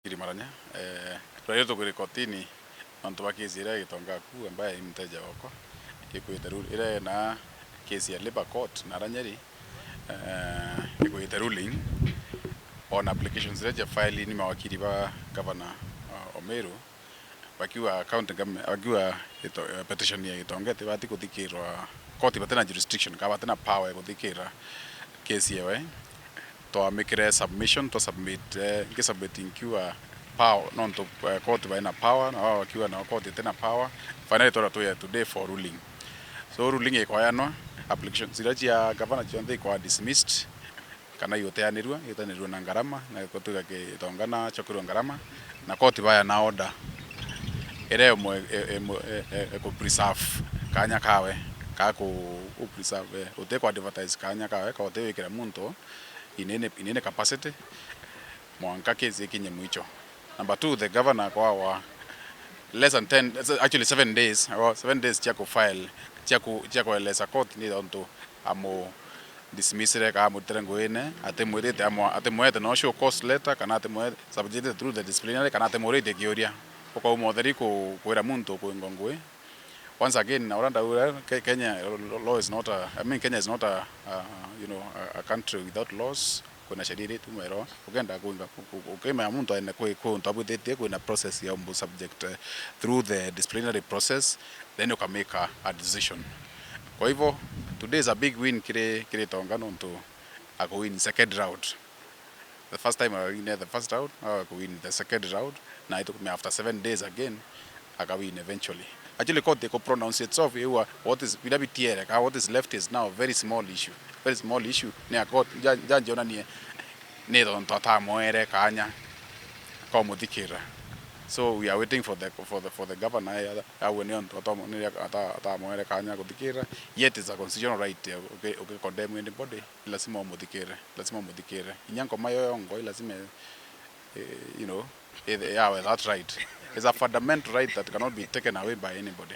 Kirimaranya twaletwo kuri kotini antu ba kesi ira gitonga Akubu ambaye ni mteja wako ikuite ira na kesi ya labor court na Ranyeri ikuite ruling on applications ya file ni mawakili ba governor Omeru wakiwa county government wakiwa petition ya gitonga tibati kuthikirwa court batena jurisdiction ka batena power ya kuthikira kesi yewe to make submission to submit submitting kiwa power non to court by na power na wakiwa na court tena power finally to today for ruling. So ruling ikoyanwa application ziraji ya governor chionde kwa dismissed kana yoteanirwa na ngarama na kotuga ke tongana chokiro ngarama na court baya na order ere ko preserve kanya kawe ka ko preserve utekwa advertise kanya kawe ka utewekera muntu inene capacity mwanka kezi kinye mwicho. Number 2, the governor kwa less than 10 actually 7 days or 7 days chako file chako eleza court ni onto amo dismissere ka muterengo ene atemwete atemwete no show cause letter kana atemwete subjected through the disciplinary kana atemwete kioria kwa umodheri ko kwera muntu ko ngongwe. Once again Kenya law is not Kenya is not a country without laws. Kuna sheria yetu mwero ugenda kuinga ukema muntu ene ko ntabutete kuna process ya mbu subject through the disciplinary process, then you can make a decision. Kwa hivyo today is a big win kile tongano to ako win second round. The first time I win the first round, I win the second round. Now it took me after 7 days again I win eventually. Actually court they could pronounce itself what is what is left is now a very small issue. Very small issue. Ne court jana ni don tata moere kanya kwa muthikira. So we are waiting for the governor when on tata moere kanya kuthikira. Yet is a constitutional right okay condemn anybody lazima muthikira. Inyango mayo yongo lazima that right. It's a fundamental right that cannot be taken away by anybody.